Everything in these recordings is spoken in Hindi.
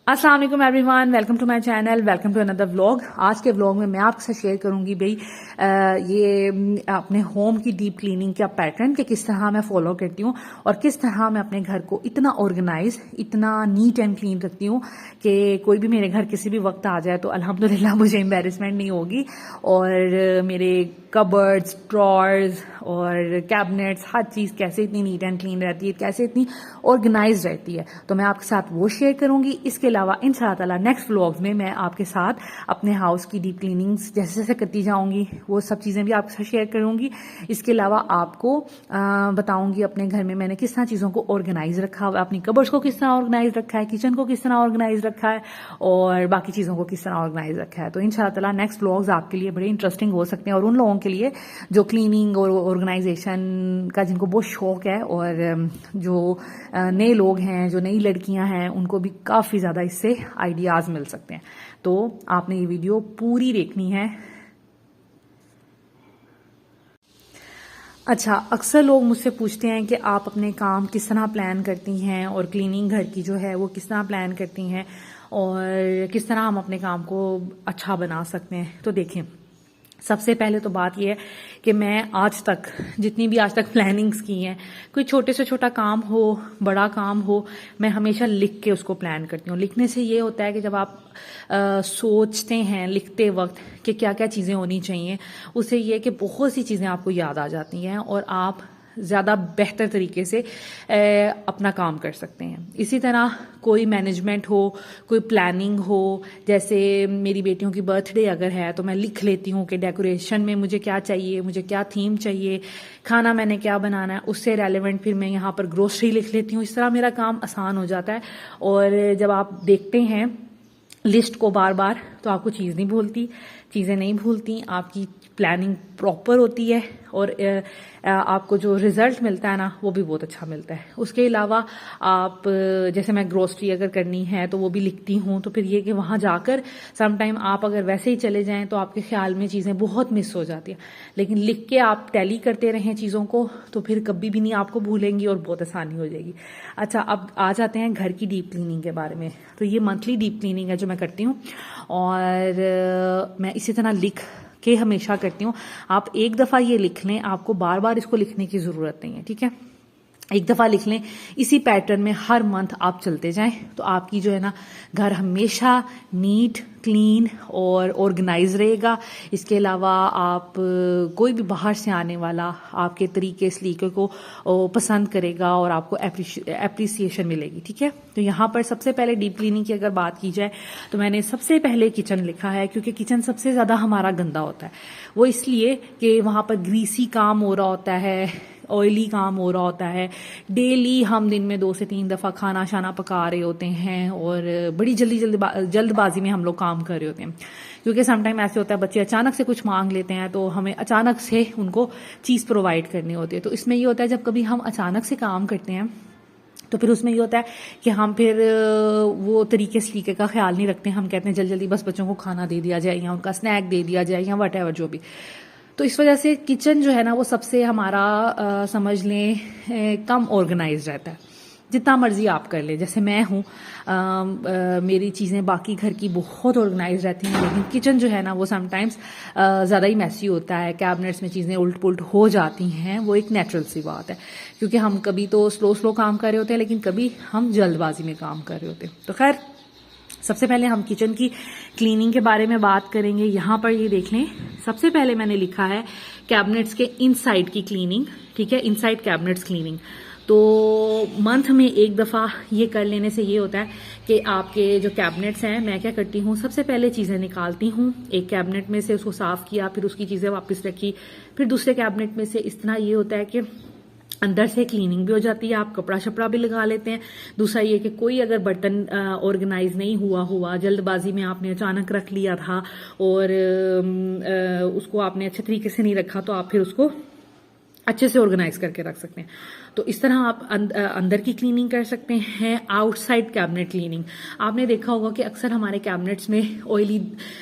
अस्सलाम वालेकुम everyone, welcome to my channel, welcome to another vlog. आज के व्लॉग में मैं आपके साथ शेयर करूंगी भाई ये अपने होम की डीप क्लीनिंग का पैटर्न कि किस तरह मैं फॉलो करती हूँ और किस तरह मैं अपने घर को इतना ऑर्गेनाइज, इतना नीट एंड क्लीन रखती हूँ कि कोई भी मेरे घर किसी भी वक्त आ जाए तो अल्हम्दुलिल्लाह मुझे एम्बेरसमेंट नहीं होगी। और मेरे कबर्ड्स, ड्रॉर्स और कैबिनेट्स, हर चीज़ कैसे इतनी नीट एंड क्लीन रहती है, कैसे इतनी ऑर्गेनाइज रहती है, तो मैं आपके साथ वो शेयर करूंगी। इसके अलावा इंशाअल्लाह नेक्स्ट व्लॉग्स में मैं आपके साथ अपने हाउस की डीप क्लीनिंग्स जैसे जैसे करती जाऊंगी वो सब चीज़ें भी आपके साथ शेयर करूंगी। इसके अलावा आपको बताऊंगी अपने घर में मैंने किस तरह चीज़ों को ऑर्गेनाइज रखा हुआ है, अपनी कबर्ड्स को किस तरह ऑर्गेनाइज रखा है, किचन को किस तरह ऑर्गेनाइज रखा है और बाकी चीज़ों को किस तरह ऑर्गेनाइज रखा है। तो इंशाअल्लाह नेक्स्ट व्लॉग्स आपके लिए बड़े इंटरेस्टिंग हो सकते हैं और उन लोगों के लिए जो क्लीनिंग और ऑर्गेनाइजेशन का जिनको बहुत शौक है और जो नए लोग हैं, जो नई लड़कियां हैं, उनको भी काफ़ी ज़्यादा इससे आइडियाज़ मिल सकते हैं। तो आपने ये वीडियो पूरी देखनी है। अच्छा, अक्सर लोग मुझसे पूछते हैं कि आप अपने काम किस तरह प्लान करती हैं और क्लीनिंग घर की जो है वो किस तरह प्लान करती हैं और किस तरह हम अपने काम को अच्छा बना सकते हैं। तो देखें, सबसे पहले तो बात यह है कि मैं आज तक जितनी भी आज तक प्लानिंग्स की हैं, कोई छोटे से छोटा काम हो, बड़ा काम हो, मैं हमेशा लिख के उसको प्लान करती हूँ। लिखने से ये होता है कि जब आप सोचते हैं लिखते वक्त कि क्या क्या चीज़ें होनी चाहिए, उससे ये कि बहुत सी चीज़ें आपको याद आ जाती हैं और आप ज़्यादा बेहतर तरीके से अपना काम कर सकते हैं। इसी तरह कोई मैनेजमेंट हो, कोई प्लानिंग हो, जैसे मेरी बेटियों की बर्थडे अगर है तो मैं लिख लेती हूँ कि डेकोरेशन में मुझे क्या चाहिए, मुझे क्या थीम चाहिए, खाना मैंने क्या बनाना है, उससे रेलेवेंट फिर मैं यहाँ पर ग्रोसरी लिख लेती हूँ। इस तरह मेरा काम आसान हो जाता है और जब आप देखते हैं लिस्ट को बार बार तो आपको चीज़ें नहीं भूलती, आपकी प्लानिंग प्रॉपर होती है और आपको जो रिजल्ट मिलता है ना वो भी बहुत अच्छा मिलता है। उसके अलावा आप जैसे मैं ग्रोसरी अगर करनी है तो वो भी लिखती हूँ, तो फिर ये कि वहाँ जाकर समटाइम आप अगर वैसे ही चले जाएं तो आपके ख्याल में चीज़ें बहुत मिस हो जाती हैं, लेकिन लिख के आप टैली करते रहें चीज़ों को तो फिर कभी भी नहीं आपको भूलेंगी और बहुत आसानी हो जाएगी। अच्छा, अब आ जाते हैं घर की डीप क्लीनिंग के बारे में। तो ये मंथली डीप क्लीनिंग है जो मैं करती हूँ और मैं इसी तरह लिख के हमेशा करती हूँ। आप एक दफ़ा ये लिख लें, आपको बार बार इसको लिखने की ज़रूरत नहीं है, ठीक है। एक दफ़ा लिख लें, इसी पैटर्न में हर मंथ आप चलते जाएं तो आपकी जो है ना घर हमेशा नीट, क्लीन और ऑर्गेनाइज रहेगा। इसके अलावा आप कोई भी बाहर से आने वाला आपके तरीके सलीके को पसंद करेगा और आपको एप्रिसिएशन मिलेगी, ठीक है। तो यहाँ पर सबसे पहले डीप क्लीनिंग की अगर बात की जाए तो मैंने सबसे पहले किचन लिखा है, क्योंकि किचन सबसे ज़्यादा हमारा गंदा होता है। वो इसलिए कि वहाँ पर ग्रीसी काम हो रहा होता है, ऑयली काम हो रहा होता है, डेली हम दिन में 2 से 3 दफ़ा खाना शाना पका रहे होते हैं और बड़ी जल्दबाजी में हम लोग काम कर रहे होते हैं। क्योंकि समटाइम ऐसे होता है बच्चे अचानक से कुछ मांग लेते हैं तो हमें अचानक से उनको चीज़ प्रोवाइड करनी होती है। तो इसमें ये होता है जब कभी हम अचानक से काम करते हैं तो फिर उसमें ये होता है कि हम फिर वो तरीके सलीके का ख्याल नहीं रखते। हम कहते हैं जल्दी जल्दी बस बच्चों को खाना दे दिया जाए या उनका स्नैक दे दिया जाए या वट एवर जो भी। तो इस वजह से किचन जो है ना वो सबसे हमारा समझ लें कम ऑर्गेनाइज रहता है। जितना मर्जी आप कर लें, जैसे मैं हूँ मेरी चीज़ें बाकी घर की बहुत ऑर्गेनाइज रहती हैं, लेकिन किचन जो है ना वो समटाइम्स ज़्यादा ही मैसी होता है। कैबिनेट्स में चीज़ें उल्ट पुल्ट हो जाती हैं, वो एक नेचुरल सी बात है, क्योंकि हम कभी तो स्लो काम कर रहे होते हैं लेकिन कभी हम जल्दबाजी में काम कर रहे होते हैं। तो खैर, सबसे पहले हम किचन की क्लीनिंग के बारे में बात करेंगे। यहाँ पर ये देख लें, सबसे पहले मैंने लिखा है कैबिनेट्स के इनसाइड की क्लीनिंग, ठीक है, इनसाइड कैबिनेट्स क्लीनिंग। तो मंथ में एक दफ़ा ये कर लेने से ये होता है कि आपके जो कैबिनेट्स हैं, मैं क्या करती हूँ, सबसे पहले चीज़ें निकालती हूँ एक कैबिनेट में से, उसको साफ़ किया, फिर उसकी चीज़ें वापस रखी, फिर दूसरे कैबिनेट में से। इस तरह ये होता है कि अंदर से क्लीनिंग भी हो जाती है, आप कपड़ा शपड़ा भी लगा लेते हैं। दूसरा ये कि कोई अगर बर्तन ऑर्गेनाइज नहीं हुआ जल्दबाजी में आपने अचानक रख लिया था और उसको आपने अच्छे तरीके से नहीं रखा तो आप फिर उसको अच्छे से ऑर्गेनाइज करके रख सकते हैं। तो इस तरह आप अंदर की क्लीनिंग कर सकते हैं। आउटसाइड कैबिनेट क्लीनिंग, आपने देखा होगा कि अक्सर हमारे कैबिनेट्स में ऑयली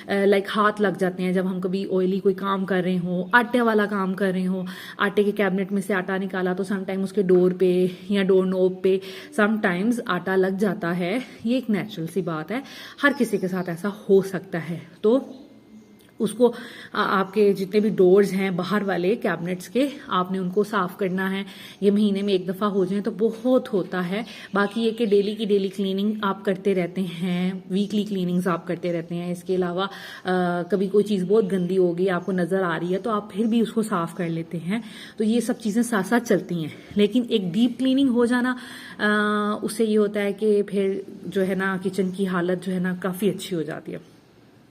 लाइक हाथ लग जाते हैं जब हम कभी ऑयली कोई काम कर रहे हो, आटे वाला काम कर रहे हो, आटे के कैबिनेट में से आटा निकाला तो समटाइम उसके डोर पे या डोर नोब पे समटाइम्स आटा लग जाता है। ये एक नेचुरल सी बात है, हर किसी के साथ ऐसा हो सकता है। तो उसको आपके जितने भी डोर्स हैं बाहर वाले कैबिनेट्स के, आपने उनको साफ करना है। ये महीने में एक दफ़ा हो जाए तो बहुत होता है। बाकी ये कि डेली की डेली क्लीनिंग आप करते रहते हैं, वीकली क्लीनिंग्स आप करते रहते हैं। इसके अलावा कभी कोई चीज़ बहुत गंदी हो गई आपको नज़र आ रही है तो आप फिर भी उसको साफ कर लेते हैं। तो ये सब चीज़ें साथ साथ चलती हैं। लेकिन एक डीप क्लीनिंग हो जाना उससे ये होता है कि फिर जो है ना किचन की हालत जो है ना काफ़ी अच्छी हो जाती है।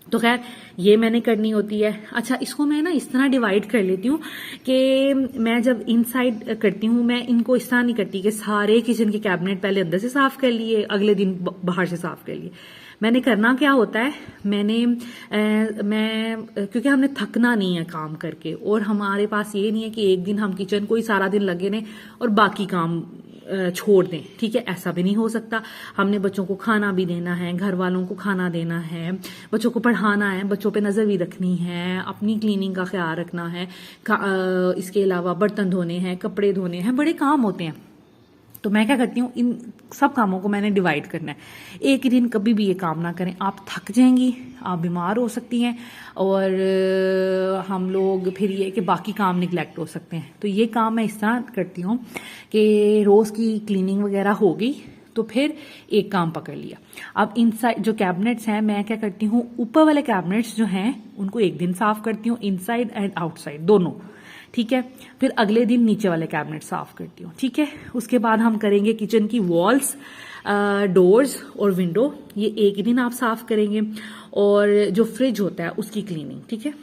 तो खैर ये मैंने करनी होती है। अच्छा, इसको मैं ना इस तरह डिवाइड कर लेती हूँ कि मैं जब इनसाइड करती हूँ मैं इनको इस तरह नहीं करती कि सारे किचन के कैबिनेट पहले अंदर से साफ कर लिए, अगले दिन बाहर से साफ कर लिए। मैंने करना क्या होता है, मैं क्योंकि हमने थकना नहीं है काम करके, और हमारे पास ये नहीं है कि एक दिन हम किचन को ही सारा दिन लगे रहें और बाकी काम छोड़ दें। ठीक है, ऐसा भी नहीं हो सकता। हमने बच्चों को खाना भी देना है, घर वालों को खाना देना है, बच्चों को पढ़ाना है, बच्चों पे नजर भी रखनी है, अपनी क्लीनिंग का ख्याल रखना है। इसके अलावा बर्तन धोने हैं, कपड़े धोने हैं, बड़े काम होते हैं। तो मैं क्या करती हूँ, इन सब कामों को मैंने डिवाइड करना है। एक ही दिन कभी भी ये काम ना करें, आप थक जाएंगी, आप बीमार हो सकती हैं, और हम लोग फिर ये कि बाकी काम निगलेक्ट हो सकते हैं। तो ये काम मैं इस तरह करती हूँ कि रोज़ की क्लीनिंग वगैरह हो गई तो फिर एक काम पकड़ लिया। अब इनसाइड जो कैबिनेट्स हैं, मैं क्या करती हूँ, ऊपर वाले कैबिनेट्स जो हैं उनको एक दिन साफ करती हूँ, इनसाइड एंड आउटसाइड दोनों। ठीक है, फिर अगले दिन नीचे वाले कैबिनेट साफ करती हूँ। ठीक है, उसके बाद हम करेंगे किचन की वॉल्स, डोर्स और विंडो, ये एक ही दिन आप साफ करेंगे। और जो फ्रिज होता है उसकी क्लीनिंग, ठीक है,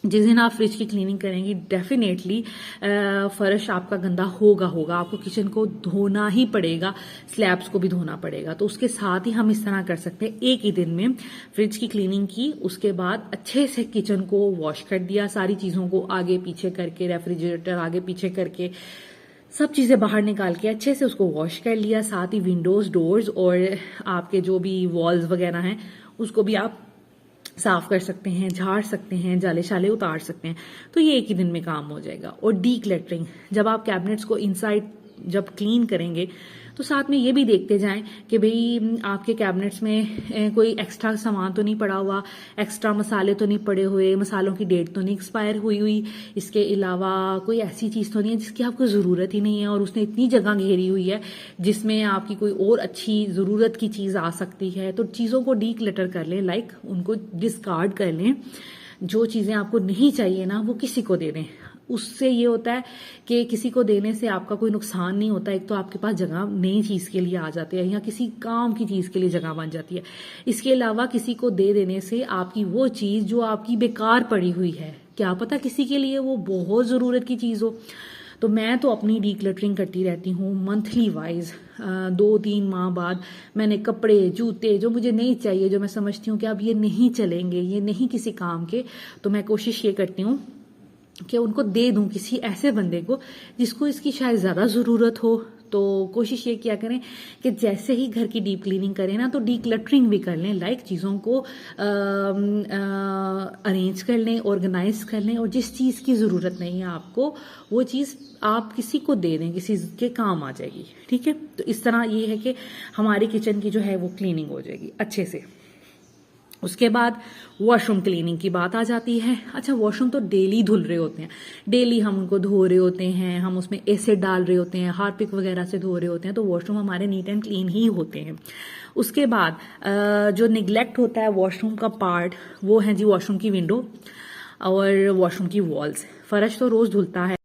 जिस दिन आप फ्रिज की क्लीनिंग करेंगी डेफिनेटली फर्श आपका गंदा होगा, आपको किचन को धोना ही पड़ेगा, स्लैब्स को भी धोना पड़ेगा। तो उसके साथ ही हम इस तरह कर सकते हैं, एक ही दिन में फ्रिज की क्लीनिंग की, उसके बाद अच्छे से किचन को वॉश कर दिया, सारी चीज़ों को आगे पीछे करके, रेफ्रिजरेटर आगे पीछे करके, सब चीज़ें बाहर निकाल के अच्छे से उसको वॉश कर लिया। साथ ही विंडोज, डोर्स और आपके जो भी वॉल्स वगैरह हैं उसको भी आप साफ कर सकते हैं, झाड़ सकते हैं, जाले शाले उतार सकते हैं। तो ये एक ही दिन में काम हो जाएगा। और डी क्लटरिंग, जब आप कैबिनेट्स को इनसाइड जब क्लीन करेंगे तो साथ में ये भी देखते जाएं कि भाई आपके कैबिनेट्स में कोई एक्स्ट्रा सामान तो नहीं पड़ा हुआ, एक्स्ट्रा मसाले तो नहीं पड़े हुए, मसालों की डेट तो नहीं एक्सपायर हुई। इसके अलावा कोई ऐसी चीज़ तो नहीं है जिसकी आपको ज़रूरत ही नहीं है और उसने इतनी जगह घेरी हुई है जिसमें आपकी कोई और अच्छी ज़रूरत की चीज़ आ सकती है। तो चीज़ों को डी क्लटर कर लें, लाइक उनको डिस्कार्ड कर लें। जो चीज़ें आपको नहीं चाहिए ना वो किसी को दे दें। उससे ये होता है कि किसी को देने से आपका कोई नुकसान नहीं होता। एक तो आपके पास जगह नई चीज़ के लिए आ जाती है या किसी काम की चीज़ के लिए जगह बन जाती है। इसके अलावा किसी को दे देने से आपकी वो चीज़ जो आपकी बेकार पड़ी हुई है, क्या पता किसी के लिए वो बहुत ज़रूरत की चीज़ हो। तो मैं तो अपनी डीक्लटरिंग करती रहती हूँ मंथली वाइज। 2-3 माह बाद मैंने कपड़े, जूते जो मुझे नहीं चाहिए, जो मैं समझती हूँ कि अब ये नहीं चलेंगे, ये नहीं किसी काम के, तो मैं कोशिश ये करती हूँ कि उनको दे दूं किसी ऐसे बंदे को जिसको इसकी शायद ज़्यादा ज़रूरत हो। तो कोशिश ये किया करें कि जैसे ही घर की डीप क्लीनिंग करें ना तो डीक्लटरिंग भी कर लें, लाइक चीज़ों को अरेंज कर लें, ऑर्गेनाइज कर लें, और जिस चीज़ की ज़रूरत नहीं है आपको वो चीज़ आप किसी को दे दें, किसी के काम आ जाएगी। ठीक है, तो इस तरह ये है कि हमारी किचन की जो है वो क्लीनिंग हो जाएगी अच्छे से। उसके बाद वॉशरूम क्लीनिंग की बात आ जाती है। अच्छा, वॉशरूम तो डेली धुल रहे होते हैं, डेली हम उनको धो रहे होते हैं, हम उसमें एसिड डाल रहे होते हैं, हार्पिक वगैरह से धो रहे होते हैं, तो वॉशरूम हमारे नीट एंड क्लीन ही होते हैं। उसके बाद जो निगलेक्ट होता है वॉशरूम का पार्ट, वो है जी वॉशरूम की विंडो और वॉशरूम की वॉल्स। फर्श तो रोज धुलता है,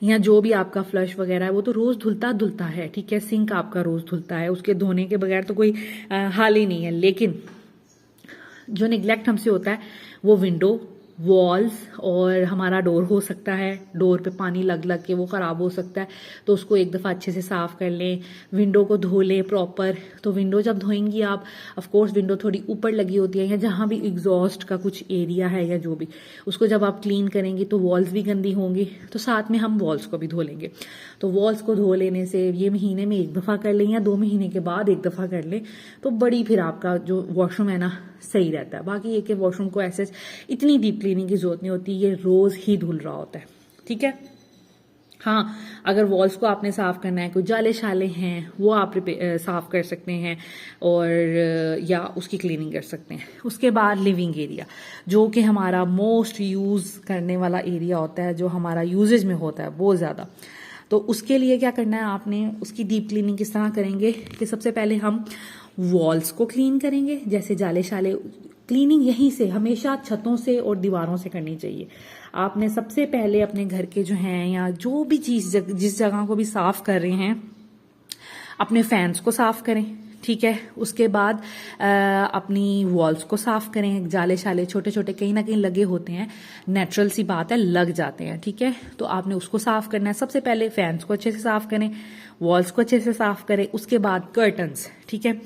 या जो भी आपका फ्लश वगैरह है वो तो रोज धुलता है। ठीक है, सिंक आपका रोज धुलता है, उसके धोने के बगैर तो कोई हाल ही नहीं है। लेकिन जो निगलेक्ट हमसे होता है वो विंडो, वॉल्स और हमारा डोर हो सकता है, डोर पे पानी लग लग के वो ख़राब हो सकता है, तो उसको एक दफ़ा अच्छे से साफ़ कर लें। विंडो को धो लें प्रॉपर। तो विंडो जब धोएंगी आप, ऑफ कोर्स विंडो थोड़ी ऊपर लगी होती है या जहाँ भी एग्जॉस्ट का कुछ एरिया है या जो भी, उसको जब आप क्लीन करेंगी तो वॉल्स भी गंदी होंगी, तो साथ में हम वॉल्स को भी धो लेंगे। तो वॉल्स को धो लेने से ये महीने में एक दफ़ा कर लें या 2 महीने के बाद एक दफ़ा कर लें, तो बड़ी फिर आपका जो वॉशरूम है ना सही रहता है। बाकी ये कि वॉशरूम को ऐसे इतनी डीप क्लीनिंग की जरूरत नहीं होती, ये रोज ही धुल रहा होता है, ठीक है। हाँ, अगर वॉल्स को आपने साफ करना है, कोई जाले शाले हैं वो आप साफ कर सकते हैं और या उसकी क्लीनिंग कर सकते हैं। उसके बाद लिविंग एरिया, जो कि हमारा मोस्ट यूज करने वाला एरिया होता है, जो हमारा यूजेज में होता है बहुत ज्यादा। तो उसके लिए क्या करना है आपने, उसकी डीप क्लीनिंग किस तरह करेंगे कि सबसे पहले हम वॉल्स को क्लीन करेंगे, जैसे जाले शाले क्लीनिंग यहीं से, हमेशा छतों से और दीवारों से करनी चाहिए। आपने सबसे पहले अपने घर के जो हैं या जो भी चीज जिस जगह को भी साफ कर रहे हैं, अपने फैंस को साफ करें, ठीक है। उसके बाद अपनी वॉल्स को साफ करें, जाले शाले छोटे छोटे कहीं ना कहीं लगे होते हैं, नेचुरल सी बात है, लग जाते हैं, ठीक है। तो आपने उसको साफ करना है। सबसे पहले फैंस को अच्छे से साफ करें, वॉल्स को अच्छे से साफ करें। उसके बाद कर्टन्स, ठीक है।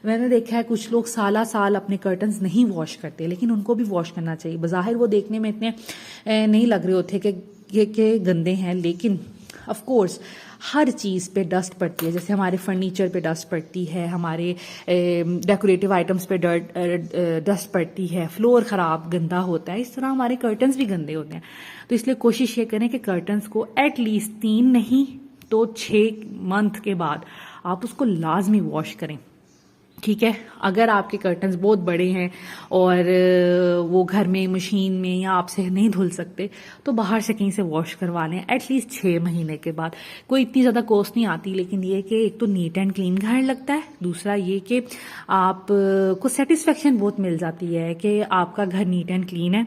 मैंने देखा है कुछ लोग साला साल अपने कर्टन्स नहीं वॉश करते, लेकिन उनको भी वॉश करना चाहिए। बज़ाहिर वो देखने में इतने नहीं लग रहे होते कि गंदे हैं, लेकिन ऑफ कोर्स हर चीज पे डस्ट पड़ती है। जैसे हमारे फर्नीचर पे डस्ट पड़ती है, हमारे डेकोरेटिव आइटम्स पे डस्ट पड़ती है, फ्लोर खराब गंदा होता है, इस तरह हमारे कर्टन्स भी गंदे होते हैं। तो इसलिए कोशिश ये करें कि कर्टन्स को एटलीस्ट 3 नहीं तो 6 मंथ के बाद आप उसको लाजमी वॉश करें, ठीक है। अगर आपके कर्टन्स बहुत बड़े हैं और वो घर में मशीन में या आपसे नहीं धुल सकते, तो बाहर से कहीं से वॉश करवा लें एटलीस्ट 6 महीने के बाद। कोई इतनी ज़्यादा कॉस्ट नहीं आती, लेकिन ये कि एक तो नीट एंड क्लीन घर लगता है, दूसरा ये कि आप को सेटिस्फेक्शन बहुत मिल जाती है कि आपका घर नीट एंड क्लीन है,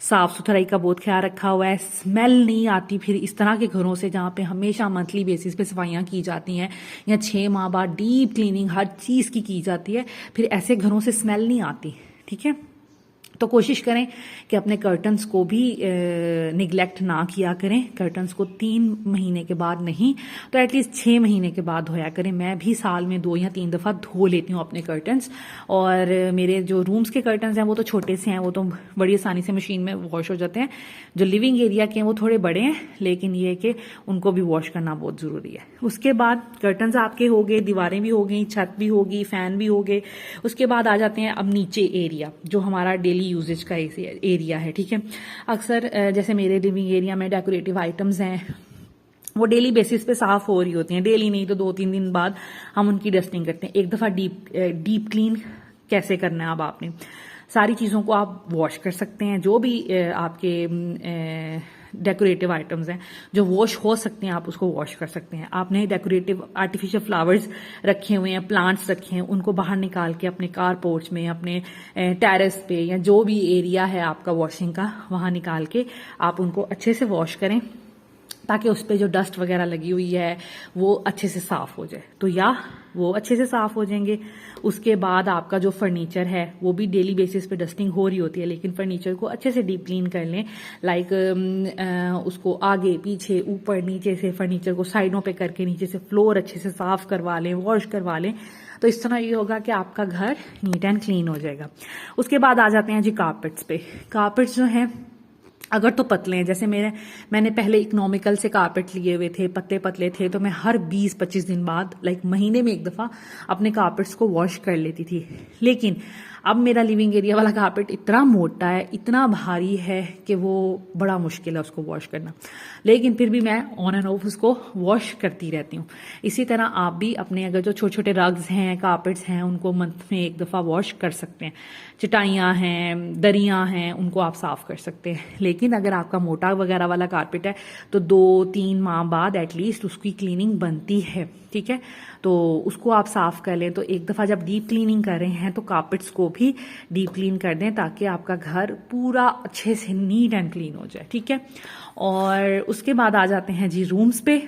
साफ सुथराई का बहुत ख्याल रखा हुआ है, स्मेल नहीं आती। फिर इस तरह के घरों से जहाँ पे हमेशा मंथली बेसिस पे सफाइयाँ की जाती हैं या 6 माह बाद डीप क्लीनिंग हर चीज़ की जाती है, फिर ऐसे घरों से स्मेल नहीं आती, ठीक है। तो कोशिश करें कि अपने कर्टन्स को भी निगलेक्ट ना किया करें। कर्टन्स को 3 महीने के बाद नहीं तो एटलीस्ट 6 महीने के बाद धोया करें। मैं भी साल में 2 या 3 दफ़ा धो लेती हूँ अपने कर्टन्स, और मेरे जो रूम्स के कर्टन्स हैं वो तो छोटे से हैं, वो तो बड़ी आसानी से मशीन में वॉश हो जाते हैं। जो लिविंग एरिया के हैं वो थोड़े बड़े हैं, लेकिन ये कि उनको भी वॉश करना बहुत ज़रूरी है। उसके बाद कर्टन्स आपके हो गए, दीवारें भी हो गई, छत भी होगी, फैन भी हो गए। उसके बाद आ जाते हैं अब नीचे एरिया, जो हमारा डेली यूजेज का एरिया है, ठीक है। अक्सर जैसे मेरे लिविंग एरिया में डेकोरेटिव आइटम्स हैं, वो डेली बेसिस पे साफ हो रही होती हैं, डेली नहीं तो 2-3 दिन बाद हम उनकी डस्टिंग करते हैं। एक दफा डीप क्लीन कैसे करना है, अब आपने सारी चीजों को आप वॉश कर सकते हैं। जो भी आपके डेकोरेटिव आइटम्स हैं जो वॉश हो सकते हैं, आप उसको वॉश कर सकते हैं। आपने डेकोरेटिव आर्टिफिशियल फ्लावर्स रखे हुए हैं, प्लांट्स रखे हैं, उनको बाहर निकाल के अपने कार पोर्च में, अपने टेरेस पे या जो भी एरिया है आपका वॉशिंग का, वहां निकाल के आप उनको अच्छे से वॉश करें, ताकि उस पर जो डस्ट वगैरह लगी हुई है वो अच्छे से साफ हो जाए। तो या वो अच्छे से साफ हो जाएंगे। उसके बाद आपका जो फर्नीचर है वो भी डेली बेसिस पे डस्टिंग हो रही होती है, लेकिन फर्नीचर को अच्छे से डीप क्लीन कर लें। लाइक उसको आगे पीछे ऊपर नीचे से फर्नीचर को साइडों पे करके नीचे से फ्लोर अच्छे से साफ करवा लें, वॉश करवा लें। तो इस तरह ये होगा कि आपका घर नीट एंड क्लीन हो जाएगा। उसके बाद आ जाते हैं जी कारपेट्स पे। कारपेट्स जो है अगर तो पतले हैं, जैसे मैंने पहले इकोनॉमिकल से कारपेट लिए हुए थे, पतले पतले थे, तो मैं हर 20-25 दिन बाद लाइक महीने में एक दफा अपने कारपेट्स को वॉश कर लेती थी। लेकिन अब मेरा लिविंग एरिया वाला कारपेट इतना मोटा है, इतना भारी है कि वो बड़ा मुश्किल है उसको वॉश करना, लेकिन फिर भी मैं ऑन एंड ऑफ उसको वॉश करती रहती हूँ। इसी तरह आप भी अपने अगर जो छोटे छोटे रग्स हैं, कारपेट्स हैं, उनको मंथ में एक दफा वॉश कर सकते हैं। चटाइयाँ हैं, दरियाँ हैं, उनको आप साफ कर सकते हैं। लेकिन अगर आपका मोटा वगैरह वाला कारपेट है तो 2-3 माह बाद एटलीस्ट उसकी क्लीनिंग बनती है, ठीक है। तो उसको आप साफ कर लें। तो एक दफा जब डीप क्लीनिंग कर रहे हैं तो कारपेट्स को भी डीप क्लीन कर दें, ताकि आपका घर पूरा अच्छे से नीट एंड क्लीन हो जाए, ठीक है। और उसके बाद आ जाते हैं जी रूम्स पे।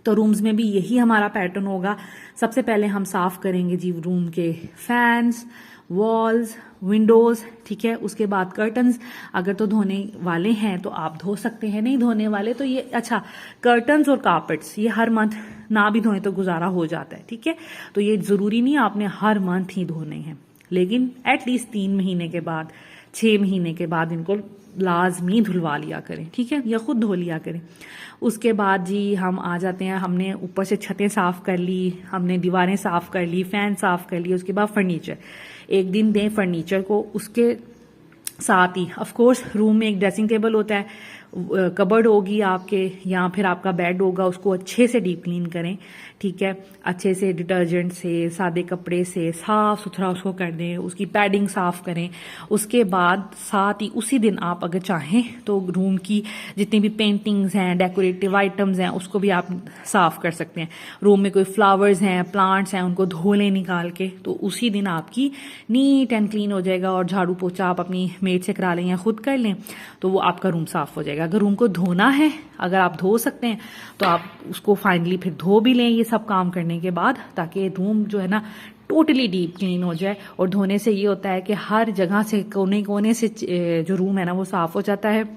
तो रूम्स में भी यही हमारा पैटर्न होगा। सबसे पहले हम साफ करेंगे जी रूम के फैंस, वॉल्स, विंडोज, ठीक है। उसके बाद कर्टन्स, अगर तो धोने वाले हैं तो आप धो सकते हैं, नहीं धोने वाले तो ये अच्छा, कर्टन्स और कार्पेट्स ये हर मंथ ना भी धोएं तो गुजारा हो जाता है, ठीक है। तो ये जरूरी नहीं आपने हर मंथ ही धोने हैं, लेकिन एटलीस्ट 3 महीने के बाद, 6 महीने के बाद इनको लाजमी धुलवा लिया करें, ठीक है, या खुद धो लिया करें। उसके बाद जी हम आ जाते हैं, हमने ऊपर से छतें साफ कर ली, हमने दीवारें साफ कर ली, फैन साफ कर ली। उसके बाद फर्नीचर, एक दिन दें फर्नीचर को। उसके साथ ही ऑफ कोर्स रूम में एक ड्रेसिंग टेबल होता है, कबर्ड होगी आपके, या फिर आपका बेड होगा, उसको अच्छे से डीप क्लीन करें, ठीक है। अच्छे से डिटर्जेंट से, सादे कपड़े से साफ सुथरा उसको कर दें, उसकी पैडिंग साफ करें। उसके बाद साथ ही उसी दिन आप अगर चाहें तो रूम की जितनी भी पेंटिंग्स हैं, डेकोरेटिव आइटम्स हैं, उसको भी आप साफ कर सकते हैं। रूम में कोई फ्लावर्स हैं, प्लांट्स हैं, उनको धो लें निकाल के, तो उसी दिन आपकी नीट एंड क्लीन हो जाएगा। और झाड़ू पोछा आप अपनी मेड से करा लें या खुद कर लें, तो वो आपका रूम साफ हो जाएगा। अगर रूम को धोना है, अगर आप धो सकते हैं तो आप उसको फाइनली फिर धो भी लें ये सब काम करने के बाद, ताकि रूम जो है ना टोटली डीप क्लीन हो जाए। और धोने से ये होता है कि हर जगह से, कोने कोने से जो रूम है ना वो साफ हो जाता है,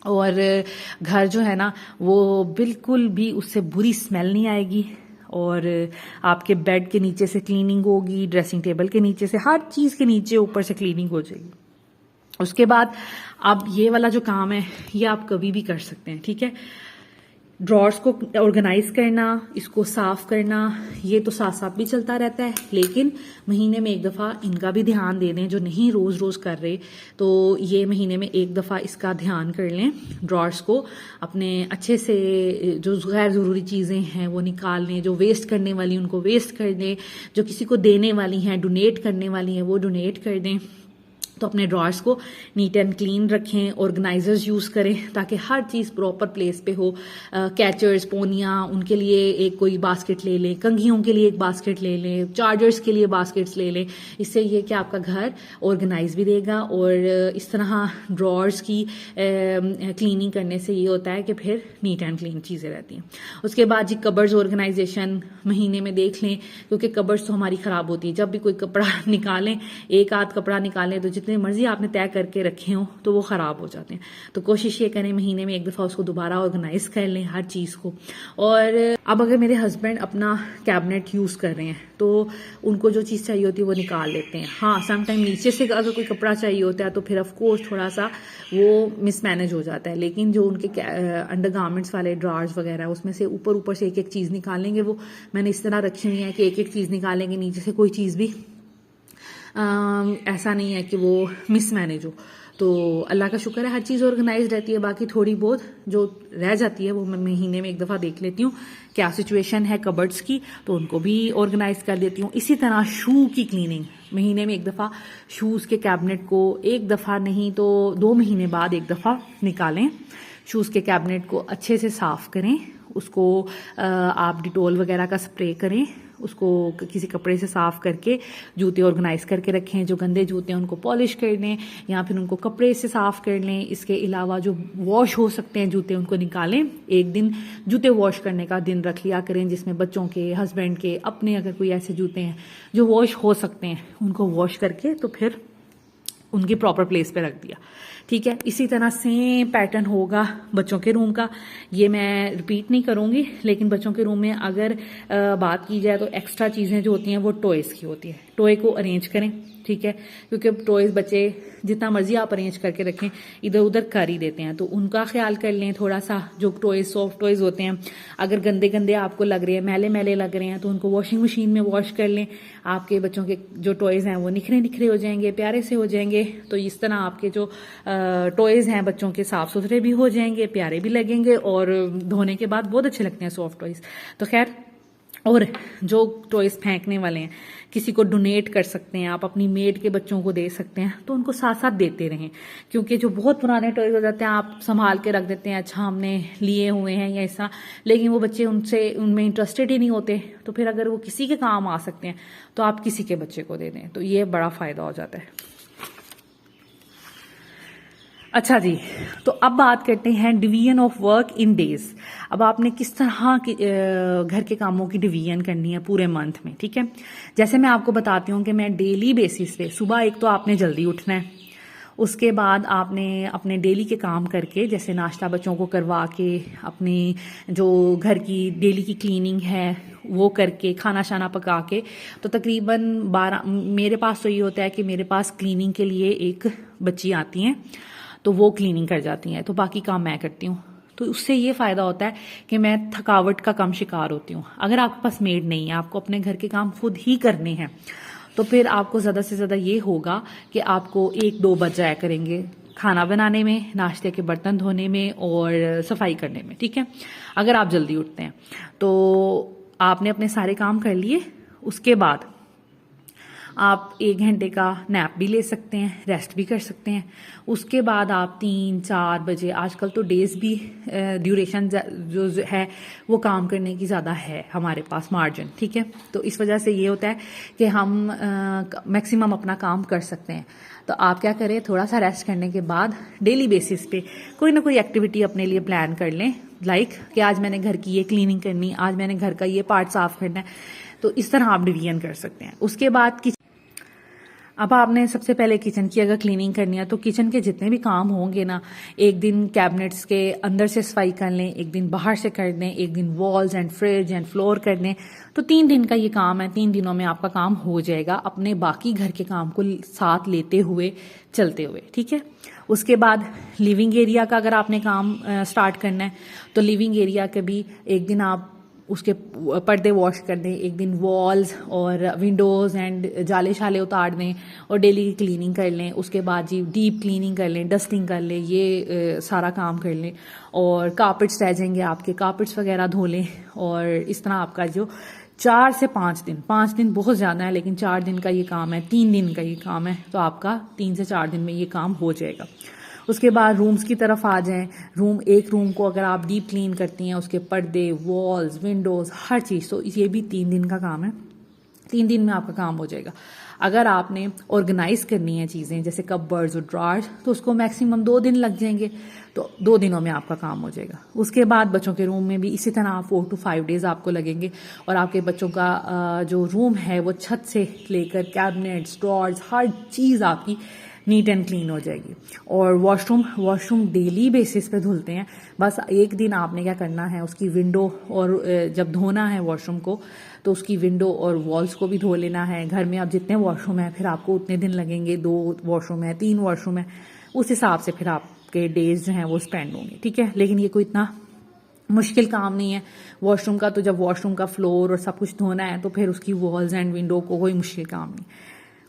और घर जो है ना वो बिल्कुल भी उससे बुरी स्मेल नहीं आएगी। और आपके बेड के नीचे से क्लीनिंग होगी, ड्रेसिंग टेबल के नीचे से, हर चीज के नीचे ऊपर से क्लीनिंग हो जाएगी। उसके बाद अब ये वाला जो काम है ये आप कभी भी कर सकते हैं, ठीक है। ड्रॉर्स को ऑर्गेनाइज करना, इसको साफ करना, ये तो साथ साथ भी चलता रहता है, लेकिन महीने में एक दफा इनका भी ध्यान दे दें। जो नहीं रोज रोज कर रहे तो ये महीने में एक दफा इसका ध्यान कर लें। ड्रॉर्स को अपने अच्छे से, जो गैर जरूरी चीजें हैं वो निकाल लें, जो वेस्ट करने वाली उनको वेस्ट कर दें, जो किसी को देने वाली हैं, डोनेट करने वाली हैं, वो डोनेट कर दें। तो अपने ड्रॉर्स को नीट एंड क्लीन रखें, ऑर्गेनाइजर्स यूज करें ताकि हर चीज प्रॉपर प्लेस पे हो। कैचर्स, पोनियां, उनके लिए एक कोई बास्केट ले लें, कंघियों के लिए एक बास्केट ले लें, चार्जर्स के लिए बास्केट्स ले लें। इससे ये कि आपका घर ऑर्गेनाइज भी रहेगा, और इस तरह ड्रॉर्स की क्लीनिंग करने से ये होता है कि फिर नीट एंड क्लीन चीजें रहती हैं। उसके बाद जी कबर्ड्स ऑर्गेनाइजेशन महीने में देख लें, क्योंकि कबर्ड्स तो हमारी खराब होती है। जब भी कोई कपड़ा निकालें, एक आध कपड़ा निकालें तो जितने मर्जी आपने तय करके रखे हो तो वो खराब हो जाते हैं। तो कोशिश ये करें महीने में एक दफा उसको दोबारा ऑर्गेनाइज कर लें हर चीज को। और अब अगर मेरे हस्बैंड अपना कैबिनेट यूज कर रहे हैं तो उनको जो चीज चाहिए होती है वो निकाल लेते हैं। हाँ, समटाइम नीचे से अगर कोई कपड़ा चाहिए होता है तो फिर ऑफ कोर्स थोड़ा सा वो मिसमैनेज हो जाता है, लेकिन जो उनके अंडरगारमेंट्स वाले ड्रॉर्स वगैरह उसमें से ऊपर से एक एक चीज निकालेंगे। वो मैंने इस तरह रखी हुई है कि एक एक चीज निकालेंगे, नीचे से कोई चीज भी ऐसा नहीं है कि वो मिसमैनेज हो। तो अल्लाह का शुक्र है हर चीज़ ऑर्गेनाइज रहती है। बाकी थोड़ी बहुत जो रह जाती है वो मैं महीने में एक दफ़ा देख लेती हूँ क्या सिचुएशन है कबर्ड्स की, तो उनको भी ऑर्गेनाइज कर देती हूँ। इसी तरह शू की क्लीनिंग महीने में एक दफ़ा, शूज़ के कैबिनेट को एक दफ़ा नहीं तो 2 महीने बाद एक दफ़ा निकालें। शूज़ के कैबिनेट को अच्छे से साफ करें, उसको आप डिटोल वगैरह का स्प्रे करें, उसको किसी कपड़े से साफ करके जूते ऑर्गेनाइज करके रखें। जो गंदे जूते हैं उनको पॉलिश कर लें या फिर उनको कपड़े से साफ कर लें। इसके अलावा जो वॉश हो सकते हैं जूते उनको निकालें। एक दिन जूते वॉश करने का दिन रख लिया करें जिसमें बच्चों के, हस्बैंड के, अपने अगर कोई ऐसे जूते हैं जो वॉश हो सकते हैं उनको वॉश करके तो फिर उनकी प्रॉपर प्लेस पे रख दिया, ठीक है। इसी तरह सेम पैटर्न होगा बच्चों के रूम का। ये मैं रिपीट नहीं करूंगी, लेकिन बच्चों के रूम में अगर बात की जाए तो एक्स्ट्रा चीजें जो होती हैं वो टॉयज की होती है। टॉय को अरेंज करें, ठीक है, क्योंकि टॉयज बच्चे जितना मर्जी आप अरेंज करके रखें इधर उधर कर ही देते हैं, तो उनका ख्याल कर लें थोड़ा सा। जो टॉयज, सॉफ्ट टॉयज होते हैं, अगर गंदे गंदे आपको लग रहे हैं, मैले मैले लग रहे हैं, तो उनको वॉशिंग मशीन में वॉश कर लें। आपके बच्चों के जो टॉयज हैं वो निखरे निखरे हो जाएंगे, प्यारे से हो जाएंगे। तो इस तरह आपके जो टॉयज हैं बच्चों के साफ सुथरे भी हो जाएंगे, प्यारे भी लगेंगे और धोने के बाद बहुत अच्छे लगते हैं सॉफ्ट टॉयज। तो खैर, और जो टॉयज फेंकने वाले हैं किसी को डोनेट कर सकते हैं आप, अपनी मेड के बच्चों को दे सकते हैं, तो उनको साथ साथ देते रहें। क्योंकि जो बहुत पुराने टॉयज हो जाते हैं आप संभाल के रख देते हैं, अच्छा हमने लिए हुए हैं या ऐसा, लेकिन वो बच्चे उनमें इंटरेस्टेड ही नहीं होते। तो फिर अगर वो किसी के काम आ सकते हैं तो आप किसी के बच्चे को दे दें, तो ये बड़ा फायदा हो जाता है। अच्छा जी, तो अब बात करते हैं division of work in days. अब आपने किस तरह की घर के कामों की डिवीजन करनी है पूरे मंथ में, ठीक है। जैसे मैं आपको बताती हूँ कि मैं डेली बेसिस पे सुबह एक तो आपने जल्दी उठना है, उसके बाद आपने अपने डेली के काम करके जैसे नाश्ता बच्चों को करवा के अपनी जो घर की डेली की क्लीनिंग है वो करके खाना शाना पका के, तो तकरीबन 12 मेरे पास तो ये होता है कि मेरे पास क्लीनिंग के लिए एक बच्ची आती हैं तो वो क्लीनिंग कर जाती हैं, तो बाकी काम मैं करती हूँ। तो उससे ये फ़ायदा होता है कि मैं थकावट का कम शिकार होती हूँ। अगर आपके पास मेड नहीं है, आपको अपने घर के काम खुद ही करने हैं, तो फिर आपको ज़्यादा से ज़्यादा ये होगा कि आपको 1-2 बज जाया करेंगे खाना बनाने में, नाश्ते के बर्तन धोने में और सफाई करने में, ठीक है। अगर आप जल्दी उठते हैं तो आपने अपने सारे काम कर लिए, उसके बाद आप 1 घंटे का नैप भी ले सकते हैं, रेस्ट भी कर सकते हैं। उसके बाद आप 3-4 बजे, आजकल तो डेज भी ड्यूरेशन जो है वो काम करने की ज़्यादा है हमारे पास मार्जिन, ठीक है। तो इस वजह से ये होता है कि हम मैक्सिमम अपना काम कर सकते हैं। तो आप क्या करें, थोड़ा सा रेस्ट करने के बाद डेली बेसिस पे कोई ना कोई एक्टिविटी अपने लिए प्लान कर लें, लाइक कि आज मैंने घर की ये क्लीनिंग करनी, आज मैंने घर का ये पार्ट साफ करना है। तो इस तरह आप डिवीजन कर सकते हैं। उसके बाद अब आपने सबसे पहले किचन की अगर क्लीनिंग करनी है तो किचन के जितने भी काम होंगे ना, एक दिन कैबिनेट्स के अंदर से सफाई कर लें, एक दिन बाहर से कर दें, एक दिन walls and fridge and floor कर दें, तो 3 दिन का ये काम है। 3 दिनों में आपका काम हो जाएगा, अपने बाकी घर के काम को साथ लेते हुए चलते हुए, ठीक है। उसके बाद लिविंग एरिया का अगर आपने काम स्टार्ट करना है तो लिविंग एरिया के भी एक दिन आप उसके पर्दे वॉश कर दें, एक दिन वॉल्स और विंडोज़ एंड जाले शाले उतार दें और डेली की क्लीनिंग कर लें। उसके बाद जी डीप क्लीनिंग कर लें, डस्टिंग कर लें, ये सारा काम कर लें। और कारपेट्स रह जाएंगे आपके, कारपेट्स वगैरह धो लें। और इस तरह आपका जो 4 से 5 दिन, 5 दिन बहुत ज़्यादा है लेकिन 4 दिन का ये काम है, 3 दिन का ये काम है, तो आपका 3 से 4 दिन में ये काम हो जाएगा। उसके बाद रूम्स की तरफ आ जाएं। एक रूम को अगर आप डीप क्लीन करती हैं, उसके पर्दे, वॉल्स, विंडोज़, हर चीज़, तो ये भी 3 दिन का काम है। 3 दिन में आपका काम हो जाएगा। अगर आपने ऑर्गेनाइज करनी है चीज़ें जैसे कपबोर्ड्स और ड्रॉर्स, तो उसको मैक्सिमम 2 दिन लग जाएंगे, तो 2 दिनों में आपका काम हो जाएगा। उसके बाद बच्चों के रूम में भी इसी तरह 4 to 5 डेज आपको लगेंगे। और आपके बच्चों का जो रूम है वो छत से लेकर कैबिनेट्स, ड्रॉर्स, हर चीज़ आपकी नीट एंड क्लीन हो जाएगी। और वॉशरूम डेली बेसिस पे धुलते हैं। बस एक दिन आपने क्या करना है, उसकी विंडो और जब धोना है वॉशरूम को तो उसकी विंडो और वॉल्स को भी धो लेना है। घर में अब जितने वॉशरूम है फिर आपको उतने दिन लगेंगे, 2 वॉशरूम है, 3 वॉशरूम है, उस हिसाब से फिर आपके डेज जो हैं वो स्पेंड होंगे, ठीक है। लेकिन ये कोई इतना मुश्किल काम नहीं है वॉशरूम का। तो जब वॉशरूम का फ्लोर और सब कुछ धोना है तो फिर उसकी वॉल्स एंड विंडो को कोई मुश्किल काम नहीं।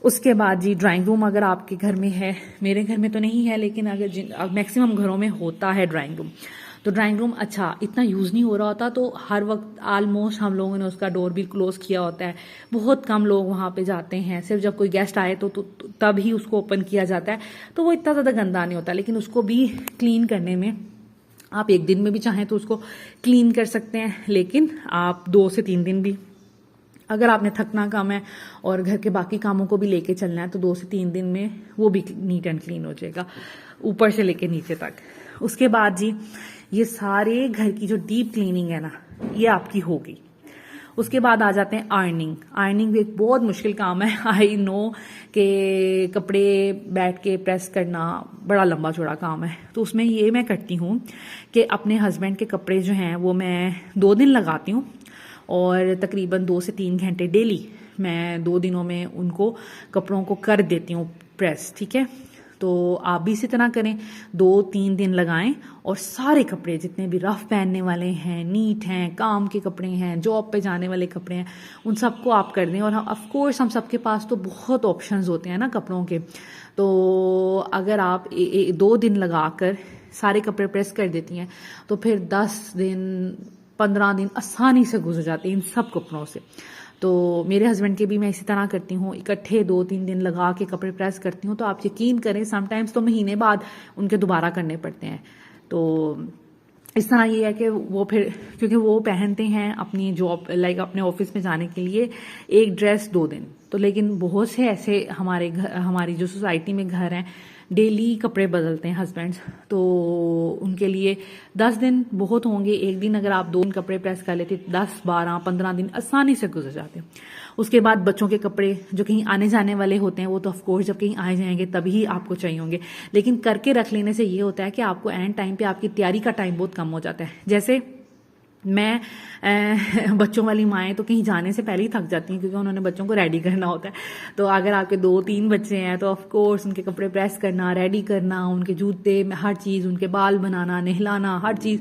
उसके बाद जी ड्राइंग रूम अगर आपके घर में है, मेरे घर में तो नहीं है लेकिन अगर मैक्सिमम घरों में होता है ड्राइंग रूम, तो ड्राइंग रूम अच्छा इतना यूज़ नहीं हो रहा होता, तो हर वक्त ऑलमोस्ट हम लोगों ने उसका डोर भी क्लोज किया होता है। बहुत कम लोग वहाँ पे जाते हैं, सिर्फ जब कोई गेस्ट आए तो तब ही उसको ओपन किया जाता है, तो वो इतना ज़्यादा गंदा नहीं होता। लेकिन उसको भी क्लीन करने में आप 1 दिन में भी चाहें तो उसको क्लीन कर सकते हैं, लेकिन आप 2 से 3 दिन भी, अगर आपने थकना कम है और घर के बाकी कामों को भी लेके चलना है तो 2 से 3 दिन में वो भी नीट एंड क्लीन हो जाएगा, ऊपर से लेके नीचे तक। उसके बाद जी ये सारे घर की जो डीप क्लीनिंग है ना, ये आपकी होगी। उसके बाद आ जाते हैं आयरनिंग भी एक बहुत मुश्किल काम है। आई नो कि कपड़े बैठ के प्रेस करना बड़ा लंबा चौड़ा काम है, तो उसमें ये मैं करती हूँ कि अपने हस्बैंड के कपड़े जो हैं वो मैं 2 दिन लगाती हूँ और तकरीबन 2 से 3 घंटे डेली मैं 2 दिनों में उनको कपड़ों को कर देती हूँ प्रेस, ठीक है। तो आप भी इसी तरह करें, 2-3 दिन लगाएं और सारे कपड़े जितने भी रफ पहनने वाले हैं, नीट हैं, काम के कपड़े हैं, जॉब पे जाने वाले कपड़े हैं, उन सबको आप कर दें। और ऑफ कोर्स हम सबके पास तो बहुत ऑप्शंस होते हैं ना कपड़ों के, तो अगर आप 2 दिन लगाकर सारे कपड़े प्रेस कर देती हैं तो फिर 10 दिन 15 दिन आसानी से गुजर जाते हैं इन सब कपड़ों से। तो मेरे हस्बैंड के भी मैं इसी तरह करती हूँ, इकट्ठे 2-3 दिन लगा के कपड़े प्रेस करती हूँ। तो आप यकीन करें समटाइम्स तो महीने बाद उनके दोबारा करने पड़ते हैं। तो इस तरह ये है कि वो फिर, क्योंकि वो पहनते हैं अपनी जॉब लाइक अपने ऑफिस में जाने के लिए एक ड्रेस 2 दिन, तो लेकिन बहुत से ऐसे हमारी जो सोसाइटी में घर हैं डेली कपड़े बदलते हैं हस्बैंड्स, तो उनके लिए 10 दिन बहुत होंगे। एक दिन अगर आप 2 दिन कपड़े प्रेस कर लेते, 10, 12, 15 दिन आसानी से गुजर जाते हैं। उसके बाद बच्चों के कपड़े जो कहीं आने जाने वाले होते हैं, वो तो ऑफकोर्स जब कहीं आए जाएंगे तभी आपको चाहिए होंगे, लेकिन करके रख लेने से ये होता है कि आपको एंड टाइम पे आपकी तैयारी का टाइम बहुत कम हो जाता है। जैसे मैं बच्चों वाली माएँ तो कहीं जाने से पहले ही थक जाती हैं, क्योंकि उन्होंने बच्चों को रेडी करना होता है। तो अगर आपके 2-3 बच्चे हैं तो ऑफ कोर्स उनके कपड़े प्रेस करना, रेडी करना, उनके जूते, हर चीज़, उनके बाल बनाना, नहलाना, हर चीज़,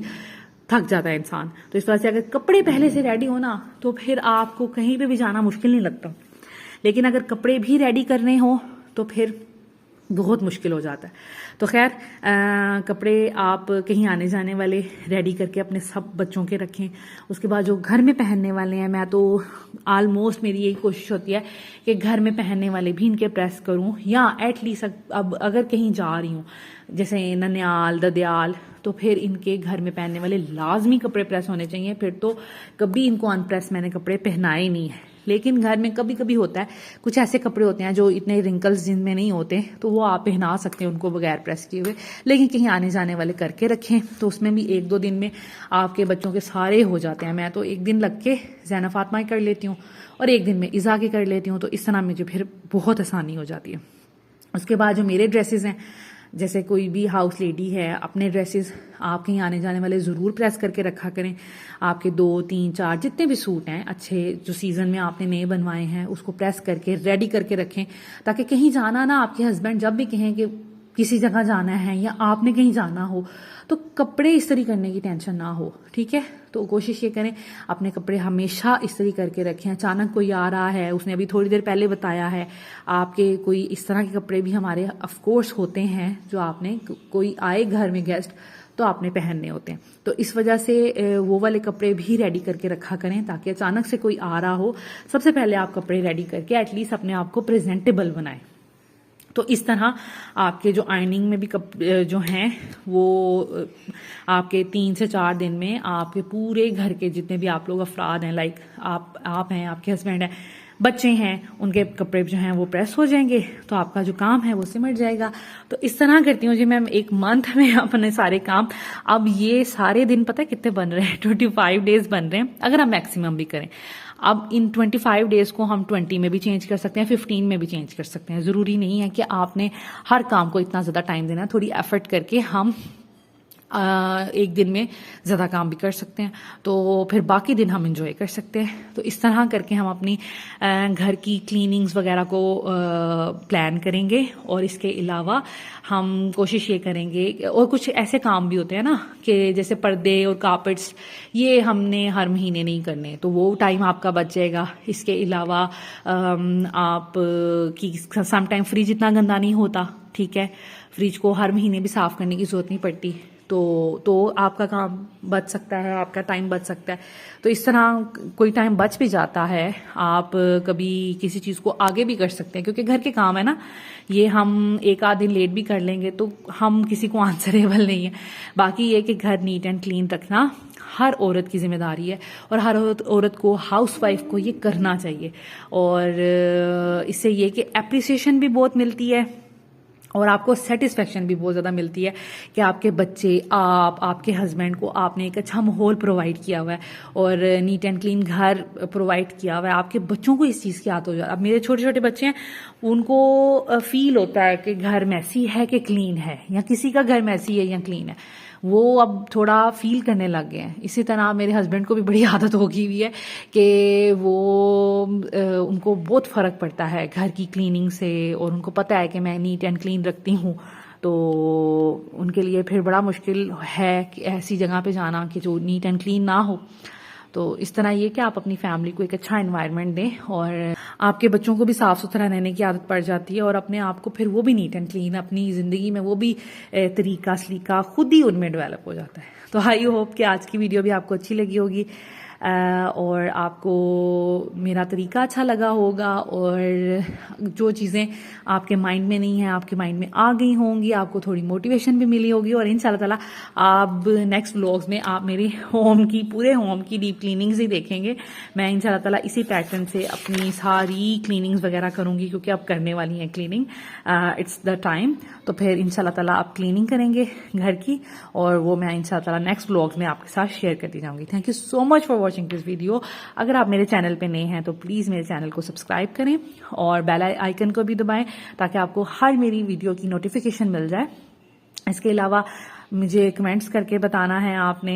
थक जाता है इंसान। तो इस वजह से अगर कपड़े पहले से रेडी हो ना, तो फिर आपको कहीं पे भी जाना मुश्किल नहीं लगता। लेकिन अगर कपड़े भी रेडी करने हो तो फिर बहुत मुश्किल हो जाता है। तो खैर कपड़े आप कहीं आने जाने वाले रेडी करके अपने सब बच्चों के रखें। उसके बाद जो घर में पहनने वाले हैं, मैं तो ऑलमोस्ट मेरी यही कोशिश होती है कि घर में पहनने वाले भी इनके प्रेस करूं, या एटलीस्ट अब अगर कहीं जा रही हूं जैसे ननियाल, ददयाल, तो फिर इनके घर में पहनने वाले लाजमी कपड़े प्रेस होने चाहिए। फिर तो कभी इनको अनप्रेस मैंने कपड़े पहनाए नहीं है। लेकिन घर में कभी कभी होता है, कुछ ऐसे कपड़े होते हैं जो इतने रिंकल्स जिनमें नहीं होते, तो वो आप पहना सकते हैं उनको बगैर प्रेस किए हुए। लेकिन कहीं आने जाने वाले करके रखें, तो उसमें भी 1-2 दिन में आपके बच्चों के सारे हो जाते हैं। मैं तो 1 दिन लग के ज़ैना फातिमा कर लेती हूँ और 1 दिन में इज़ा के कर लेती हूँ, तो इस तरह मुझे फिर बहुत आसानी हो जाती है। उसके बाद जो मेरे ड्रेसेस हैं, जैसे कोई भी हाउस लेडी है, अपने ड्रेसेस आप कहीं आने जाने वाले ज़रूर प्रेस करके रखा करें। आपके 2, 3, 4 जितने भी सूट हैं अच्छे, जो सीज़न में आपने नए बनवाए हैं, उसको प्रेस करके रेडी करके रखें, ताकि कहीं जाना ना, आपके हस्बैंड जब भी कहें कि किसी जगह जाना है या आपने कहीं जाना हो, तो कपड़े इस्त्री करने की टेंशन ना हो। ठीक है, तो कोशिश ये करें अपने कपड़े हमेशा इस्त्री करके रखें। अचानक कोई आ रहा है, उसने अभी थोड़ी देर पहले बताया है, आपके कोई इस तरह के कपड़े भी हमारे ऑफकोर्स होते हैं जो आपने, कोई आए घर में गेस्ट तो आपने पहनने होते हैं। तो इस वजह से वो वाले कपड़े भी रेडी करके रखा करें, ताकि अचानक से कोई आ रहा हो, सबसे पहले आप कपड़े रेडी करके एटलीस्ट अपने आप को प्रेजेंटेबल बनाएं। तो इस तरह आपके जो आयरनिंग में भी जो हैं वो आपके 3 से 4 दिन में आपके पूरे घर के जितने भी आप लोग अफराद हैं, लाइक आप हैं, आपके हस्बैंड हैं, बच्चे हैं, उनके कपड़े जो हैं वो प्रेस हो जाएंगे, तो आपका जो काम है वो सिमट जाएगा। तो इस तरह करती हूँ जी मैं 1 मंथ में अपने सारे काम। अब ये सारे दिन पता है कितने बन रहे हैं, 25 डेज बन रहे हैं अगर हम मैक्सिमम भी करें। अब इन 25 डेज को हम 20 में भी चेंज कर सकते हैं, 15 में भी चेंज कर सकते हैं। ज़रूरी नहीं है कि आपने हर काम को इतना ज़्यादा टाइम देना है। थोड़ी एफर्ट करके हम 1 दिन में ज़्यादा काम भी कर सकते हैं, तो फिर बाकी दिन हम इंजॉय कर सकते हैं। तो इस तरह करके हम अपनी घर की क्लीनिंग्स वगैरह को प्लान करेंगे। और इसके अलावा हम कोशिश ये करेंगे, और कुछ ऐसे काम भी होते हैं ना कि जैसे पर्दे और कारपेट्स, ये हमने हर महीने नहीं करने, तो वो टाइम आपका बच जाएगा। इसके अलावा आप की सम टाइम फ्रिज इतना गंदा नहीं होता, ठीक है, फ्रिज को हर महीने भी साफ़ करने की ज़रूरत नहीं पड़ती, तो आपका काम बच सकता है, आपका टाइम बच सकता है। तो इस तरह कोई टाइम बच भी जाता है, आप कभी किसी चीज़ को आगे भी कर सकते हैं, क्योंकि घर के काम है ना, ये हम 1-8 दिन लेट भी कर लेंगे तो हम किसी को आंसरेबल नहीं है। बाकी ये कि घर नीट एंड क्लीन रखना हर औरत की जिम्मेदारी है, और हर औरत को, हाउसवाइफ को ये करना चाहिए। और इससे ये कि एप्रिसिएशन भी बहुत मिलती है और आपको सेटिस्फेक्शन भी बहुत ज़्यादा मिलती है कि आपके बच्चे, आपके हस्बैंड को आपने एक अच्छा माहौल प्रोवाइड किया हुआ है और नीट एंड क्लीन घर प्रोवाइड किया हुआ है। आपके बच्चों को इस चीज़ की आदत हो जाए। अब मेरे छोटे छोटे बच्चे हैं, उनको फील होता है कि घर मैसी है कि क्लीन है, या किसी का घर मैसी है या क्लीन है, वो अब थोड़ा फील करने लग गए हैं। इसी तरह मेरे हस्बैंड को भी बड़ी आदत हो गई हुई है कि वो उनको बहुत फ़र्क पड़ता है घर की क्लीनिंग से, और उनको पता है कि मैं नीट एंड क्लीन रखती हूँ, तो उनके लिए फिर बड़ा मुश्किल है कि ऐसी जगह पे जाना कि जो नीट एंड क्लीन ना हो। तो इस तरह ये कि आप अपनी फैमिली को एक अच्छा एनवायरनमेंट दें, और आपके बच्चों को भी साफ सुथरा रहने की आदत पड़ जाती है, और अपने आप को फिर वो भी नीट एंड क्लीन, अपनी ज़िंदगी में वो भी तरीका सलीका खुद ही उनमें डेवलप हो जाता है। तो आई होप कि आज की वीडियो भी आपको अच्छी लगी होगी। और आपको मेरा तरीका अच्छा लगा होगा और जो चीज़ें आपके माइंड में नहीं है आपके माइंड में आ गई होंगी, आपको थोड़ी मोटिवेशन भी मिली होगी और इंशाल्लाह ताला आप नेक्स्ट व्लॉग्स में आप मेरे पूरे होम की डीप क्लीनिंग्स ही देखेंगे। मैं इंशाल्लाह ताला इसी पैटर्न से अपनी सारी क्लीनिंग्स वगैरह करूँगी क्योंकि अब करने वाली हैं क्लीनिंग, इट्स द टाइम। तो फिर इंशाल्लाह ताला आप क्लीनिंग करेंगे घर की और वो मैं इंशाल्लाह ताला नेक्स्ट व्लॉग्स में आपके साथ शेयर करती जाऊँगी। Thank you so much for watching this video. अगर आप मेरे चैनल पे नए हैं तो प्लीज़ मेरे चैनल को सब्सक्राइब करें और बेल आइकन को भी दबाएं ताकि आपको हर मेरी वीडियो की नोटिफिकेशन मिल जाए। इसके अलावा मुझे कमेंट्स करके बताना है आपने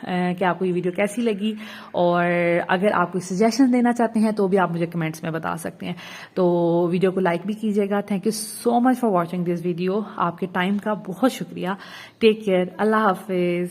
कि आपको ये वीडियो कैसी लगी और अगर आप कोई सजेशन देना चाहते हैं तो भी आप मुझे कमेंट्स में बता सकते हैं। तो वीडियो को लाइक भी कीजिएगा। Thank you so much for watching this video. आपके टाइम का बहुत शुक्रिया। Take care. अल्लाह हाफिज़।